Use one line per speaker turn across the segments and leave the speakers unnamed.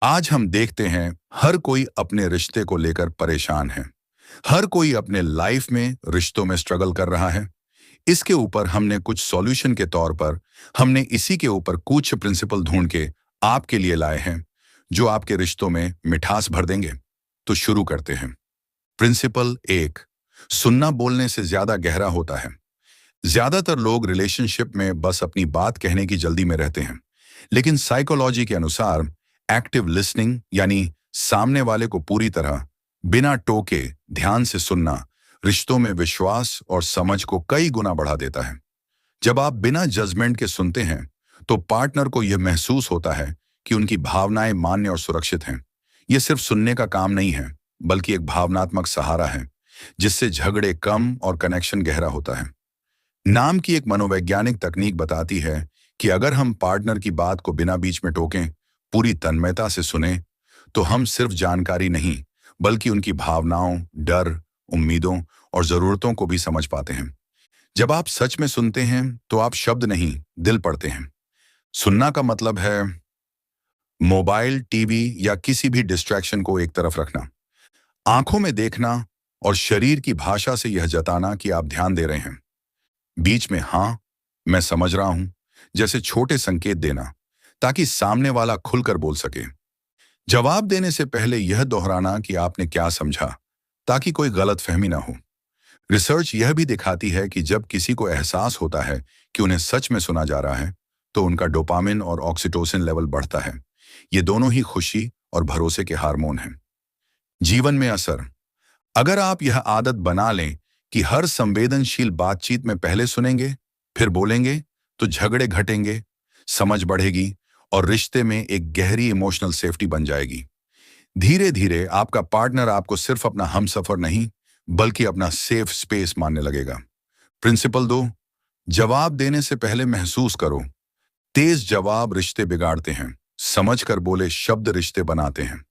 आज हम देखते हैं हर कोई अपने रिश्ते को लेकर परेशान है। हर कोई अपने लाइफ में रिश्तों में स्ट्रगल कर रहा है। इसके ऊपर हमने कुछ सॉल्यूशन के तौर पर हमने इसी के ऊपर कुछ प्रिंसिपल ढूंढ के आपके लिए लाए हैं जो आपके रिश्तों में मिठास भर देंगे। तो शुरू करते हैं। प्रिंसिपल एक, सुनना बोलने से ज्यादा गहरा होता है। ज्यादातर लोग रिलेशनशिप में बस अपनी बात कहने की जल्दी में रहते हैं, लेकिन साइकोलॉजी के अनुसार एक्टिव लिसनिंग यानी सामने वाले को पूरी तरह बिना टोके ध्यान से सुनना रिश्तों में विश्वास और समझ को कई गुना बढ़ा देता है। जब आप बिना जजमेंट के सुनते हैं तो पार्टनर को यह महसूस होता है कि उनकी भावनाएं मान्य और सुरक्षित हैं। यह सिर्फ सुनने का काम नहीं है, बल्कि एक भावनात्मक सहारा है जिससे झगड़े कम और कनेक्शन गहरा होता है। नाम की एक मनोवैज्ञानिक तकनीक बताती है कि अगर हम पार्टनर की बात को बिना बीच में टोकें, पूरी तन्मयता से सुने, तो हम सिर्फ जानकारी नहीं बल्कि उनकी भावनाओं, डर, उम्मीदों और जरूरतों को भी समझ पाते हैं। जब आप सच में सुनते हैं तो आप शब्द नहीं, दिल पढ़ते हैं। सुनना का मतलब है मोबाइल, टीवी या किसी भी डिस्ट्रैक्शन को एक तरफ रखना, आंखों में देखना और शरीर की भाषा से यह जताना कि आप ध्यान दे रहे हैं। बीच में हाँ, मैं समझ रहा हूं जैसे छोटे संकेत देना, ताकि सामने वाला खुलकर बोल सके। जवाब देने से पहले यह दोहराना कि आपने क्या समझा, ताकि कोई गलतफहमी ना हो। रिसर्च यह भी दिखाती है कि जब किसी को एहसास होता है कि उन्हें सच में सुना जा रहा है, तो उनका डोपामिन और ऑक्सीटोसिन लेवल बढ़ता है। ये दोनों ही खुशी और भरोसे के हार्मोन हैं। जीवन में असर, अगर आप यह आदत बना लें कि हर संवेदनशील बातचीत में पहले सुनेंगे फिर बोलेंगे, तो झगड़े घटेंगे, समझ बढ़ेगी और रिश्ते में एक गहरी इमोशनल सेफ्टी बन जाएगी। धीरे धीरे आपका पार्टनर आपको सिर्फ अपना हमसफर नहीं बल्कि अपना सेफ स्पेस मानने लगेगा। प्रिंसिपल दो, जवाब देने से पहले महसूस करो। तेज जवाब रिश्ते बिगाड़ते हैं, समझ कर बोले शब्द रिश्ते बनाते हैं।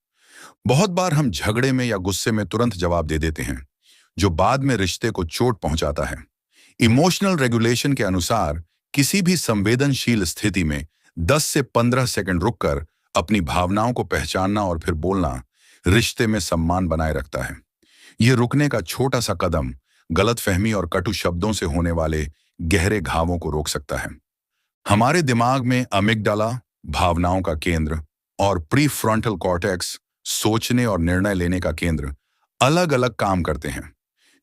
बहुत बार हम झगड़े में या गुस्से में तुरंत जवाब दे देते हैं, जो बाद में रिश्ते को चोट पहुंचाता है। इमोशनल रेगुलेशन के अनुसार किसी भी संवेदनशील स्थिति में 10 से 15 सेकंड रुककर अपनी भावनाओं को पहचानना और फिर बोलना रिश्ते में सम्मान बनाए रखता है। यह रुकने का छोटा सा कदम गलतफहमी और कटु शब्दों से होने वाले गहरे घावों को रोक सकता है। हमारे दिमाग में अमिगडाला, भावनाओं का केंद्र, और प्रीफ्रंटल कॉर्टेक्स, सोचने और निर्णय लेने का केंद्र, अलग अलग काम करते हैं।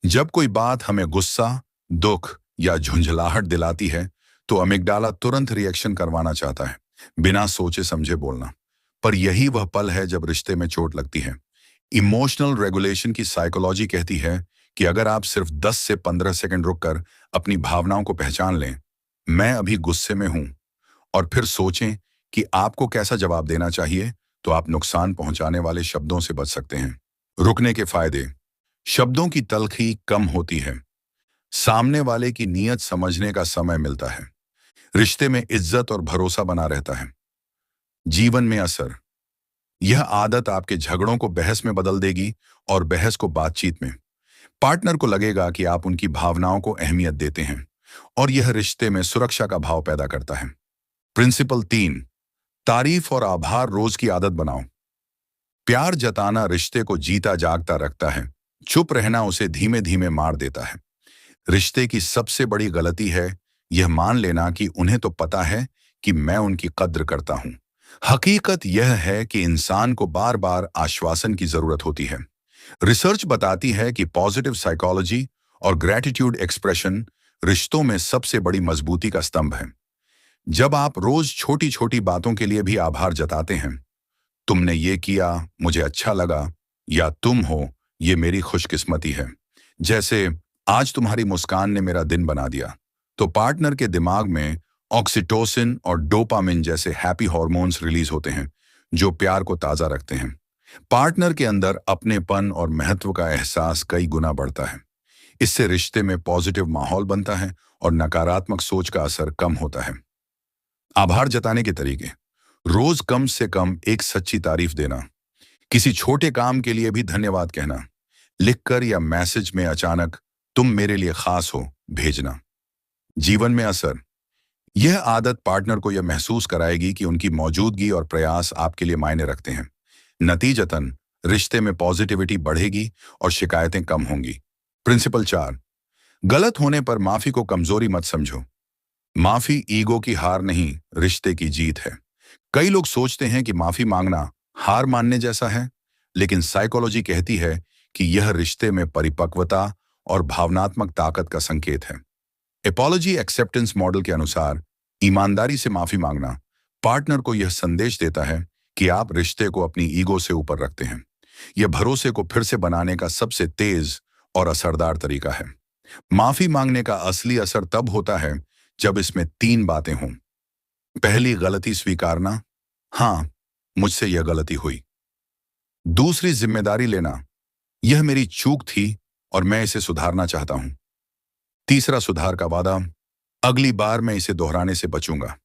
जब कोई बात हमें गुस्सा, दुख या झुंझलाहट दिलाती है, तो अमिगडाला तुरंत रिएक्शन करवाना चाहता है, बिना सोचे समझे बोलना। पर यही वह पल है जब रिश्ते में चोट लगती है। इमोशनल रेगुलेशन की साइकोलॉजी कहती है कि अगर आप सिर्फ 10 से 15 सेकंड रुककर अपनी भावनाओं को पहचान लें, मैं अभी गुस्से में हूं, और फिर सोचें कि आपको कैसा जवाब देना चाहिए, तो आप नुकसान पहुंचाने वाले शब्दों से बच सकते हैं। रुकने के फायदे, शब्दों की तलखी कम होती है, सामने वाले की नीयत समझने का समय मिलता है, रिश्ते में इज्जत और भरोसा बना रहता है। जीवन में असर, यह आदत आपके झगड़ों को बहस में बदल देगी और बहस को बातचीत में। पार्टनर को लगेगा कि आप उनकी भावनाओं को अहमियत देते हैं और यह रिश्ते में सुरक्षा का भाव पैदा करता है। प्रिंसिपल 3, तारीफ और आभार रोज की आदत बनाओ। प्यार जताना रिश्ते को जीता जागता रखता है, चुप रहना उसे धीमे धीमे मार देता है। रिश्ते की सबसे बड़ी गलती है यह मान लेना कि उन्हें तो पता है कि मैं उनकी कद्र करता हूं। हकीकत यह है कि इंसान को बार बार आश्वासन की जरूरत होती है। रिसर्च बताती है कि पॉजिटिव साइकोलॉजी और ग्रैटिट्यूड एक्सप्रेशन रिश्तों में सबसे बड़ी मजबूती का स्तंभ है। जब आप रोज छोटी छोटी बातों के लिए भी आभार जताते हैं, तुमने ये किया, मुझे अच्छा लगा, या तुम हो, ये मेरी खुशकिस्मती है, जैसे आज तुम्हारी मुस्कान ने मेरा दिन बना दिया, तो पार्टनर के दिमाग में ऑक्सीटोसिन और डोपामिन जैसे हैप्पी हार्मोन्स रिलीज होते हैं, जो प्यार को ताजा रखते हैं। पार्टनर के अंदर अपनेपन और महत्व का एहसास कई गुना बढ़ता है। इससे रिश्ते में पॉजिटिव माहौल बनता है और नकारात्मक सोच का असर कम होता है। आभार जताने के तरीके, रोज कम से कम एक सच्ची तारीफ देना, किसी छोटे काम के लिए भी धन्यवाद कहना, लिखकर या मैसेज में अचानक तुम मेरे लिए खास हो भेजना। जीवन में असर, यह आदत पार्टनर को यह महसूस कराएगी कि उनकी मौजूदगी और प्रयास आपके लिए मायने रखते हैं। नतीजतन रिश्ते में पॉजिटिविटी बढ़ेगी और शिकायतें कम होंगी। प्रिंसिपल 4, गलत होने पर माफी को कमजोरी मत समझो। माफी ईगो की हार नहीं, रिश्ते की जीत है। कई लोग सोचते हैं कि माफी मांगना हार मानने जैसा है, लेकिन साइकोलॉजी कहती है कि यह रिश्ते में परिपक्वता और भावनात्मक ताकत का संकेत है। एपोलॉजी एक्सेप्टेंस मॉडल के अनुसार ईमानदारी से माफी मांगना पार्टनर को यह संदेश देता है कि आप रिश्ते को अपनी ईगो से ऊपर रखते हैं। यह भरोसे को फिर से बनाने का सबसे तेज और असरदार तरीका है। माफी मांगने का असली असर तब होता है जब इसमें 3 बातें हों। पहली, गलती स्वीकारना, हाँ, मुझसे यह गलती हुई। दूसरी, जिम्मेदारी लेना, यह मेरी चूक थी और मैं इसे सुधारना चाहता हूं। तीसरा, सुधार का वादा, अगली बार मैं इसे दोहराने से बचूंगा।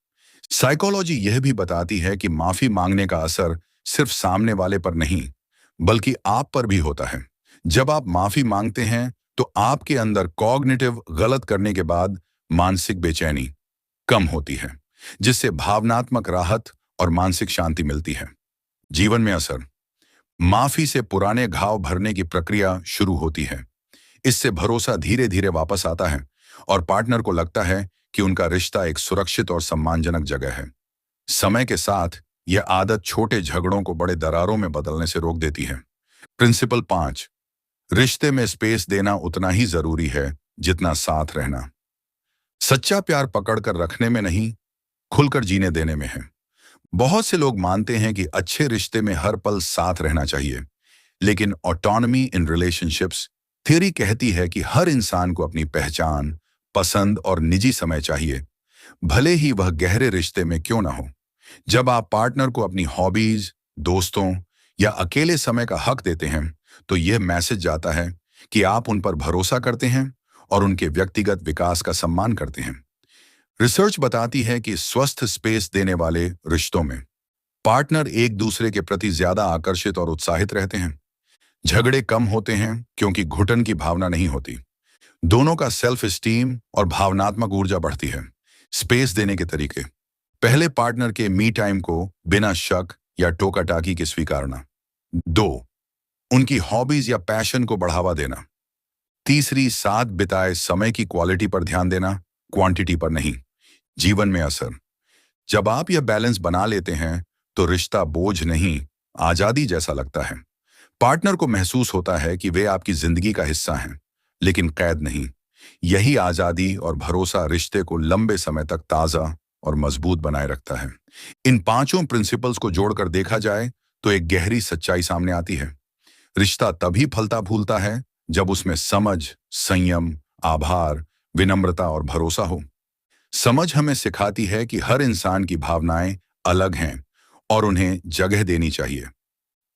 साइकोलॉजी यह भी बताती है कि माफी मांगने का असर सिर्फ सामने वाले पर नहीं, बल्कि आप पर भी होता है। जब आप माफी मांगते हैं तो आपके अंदर कॉग्निटिव गलत करने के बाद मानसिक बेचैनी कम होती है, जिससे भावनात्मक राहत और मानसिक शांति मिलती है। जीवन में असर, माफी से पुराने घाव भरने की प्रक्रिया शुरू होती है। इससे भरोसा धीरे धीरे वापस आता है और पार्टनर को लगता है कि उनका रिश्ता एक सुरक्षित और सम्मानजनक जगह है। समय के साथ यह आदत छोटे झगड़ों को बड़े दरारों में बदलने से रोक देती है। प्रिंसिपल 5, रिश्ते में स्पेस देना उतना ही जरूरी है जितना साथ रहना। सच्चा प्यार पकड़कर रखने में नहीं, खुलकर जीने देने में है। बहुत से लोग मानते हैं कि अच्छे रिश्ते में हर पल साथ रहना चाहिए, लेकिन ऑटोनॉमी इन रिलेशनशिप्स थ्योरी कहती है कि हर इंसान को अपनी पहचान, पसंद और निजी समय चाहिए, भले ही वह गहरे रिश्ते में क्यों ना हो। जब आप पार्टनर को अपनी हॉबीज, दोस्तों या अकेले समय का हक देते हैं, तो यह मैसेज जाता है कि आप उन पर भरोसा करते हैं और उनके व्यक्तिगत विकास का सम्मान करते हैं। रिसर्च बताती है कि स्वस्थ स्पेस देने वाले रिश्तों में पार्टनर एक दूसरे के प्रति ज्यादा आकर्षित और उत्साहित रहते हैं। झगड़े कम होते हैं क्योंकि घुटन की भावना नहीं होती। दोनों का सेल्फ एस्टीम और भावनात्मक ऊर्जा बढ़ती है। स्पेस देने के तरीके, पहले, पार्टनर के मी टाइम को बिना शक या टोका टाकी के स्वीकारना। 2, उनकी हॉबीज या पैशन को बढ़ावा देना। तीसरी, साथ बिताए समय की क्वालिटी पर ध्यान देना, क्वांटिटी पर नहीं। जीवन में असर, जब आप यह बैलेंस बना लेते हैं तो रिश्ता बोझ नहीं, आजादी जैसा लगता है। पार्टनर को महसूस होता है कि वे आपकी जिंदगी का हिस्सा हैं, लेकिन कैद नहीं। यही आजादी और भरोसा रिश्ते को लंबे समय तक ताजा और मजबूत बनाए रखता है। इन 5 प्रिंसिपल्स को जोड़कर देखा जाए तो एक गहरी सच्चाई सामने आती है। रिश्ता तभी फलता फूलता है जब उसमें समझ, संयम, आभार, विनम्रता और भरोसा हो। समझ हमें सिखाती है कि हर इंसान की भावनाएं अलग हैं और उन्हें जगह देनी चाहिए।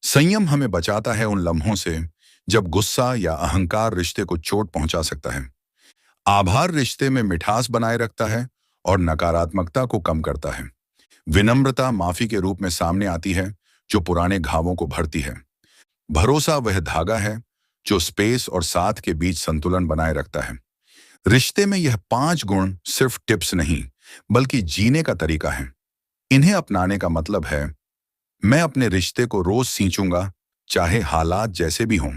संयम हमें बचाता है उन लम्हों से जब गुस्सा या अहंकार रिश्ते को चोट पहुंचा सकता है। आभार रिश्ते में मिठास बनाए रखता है और नकारात्मकता को कम करता है। विनम्रता माफी के रूप में सामने आती है जो पुराने घावों को भरती है। भरोसा वह धागा है जो स्पेस और साथ के बीच संतुलन बनाए रखता है। रिश्ते में यह 5 गुण सिर्फ टिप्स नहीं, बल्कि जीने का तरीका है। इन्हें अपनाने का मतलब है, मैं अपने रिश्ते को रोज सींचूंगा, चाहे हालात जैसे भी हों।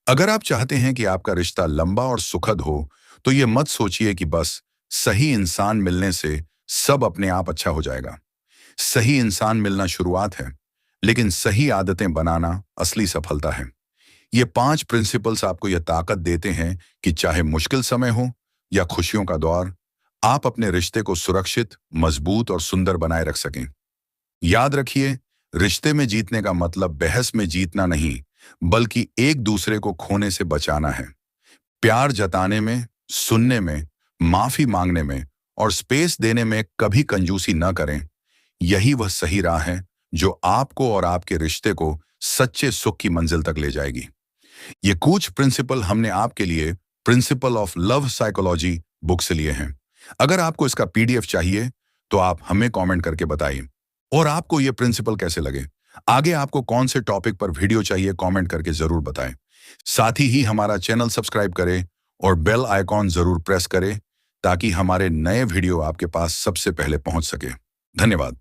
अगर आप चाहते हैं कि आपका रिश्ता लंबा और सुखद हो, तो यह मत सोचिए कि बस सही इंसान मिलने से सब अपने आप अच्छा हो जाएगा। सही इंसान मिलना शुरुआत है, लेकिन सही आदतें बनाना असली सफलता है। ये 5 प्रिंसिपल्स आपको यह ताकत देते हैं कि चाहे मुश्किल समय हो या खुशियों का दौर, आप अपने रिश्ते को सुरक्षित, मजबूत और सुंदर बनाए रख सकें। याद रखिए, रिश्ते में जीतने का मतलब बहस में जीतना नहीं, बल्कि एक दूसरे को खोने से बचाना है। प्यार जताने में, सुनने में, माफी मांगने में और स्पेस देने में कभी कंजूसी न करें। यही वह सही राह है जो आपको और आपके रिश्ते को सच्चे सुख की मंजिल तक ले जाएगी। ये कुछ प्रिंसिपल हमने आपके लिए principle of love psychology book से लिए हैं। अगर आपको इसका पीडीएफ चाहिए तो आप हमें कमेंट करके बताइए और आपको ये प्रिंसिपल कैसे लगे। आगे आपको कौन से टॉपिक पर वीडियो चाहिए, कमेंट करके जरूर बताएं। साथ ही हमारा चैनल सब्सक्राइब करें और बेल आइकॉन जरूर प्रेस करें ताकि हमारे नए वीडियो आपके पास सबसे पहले पहुंच सके। धन्यवाद।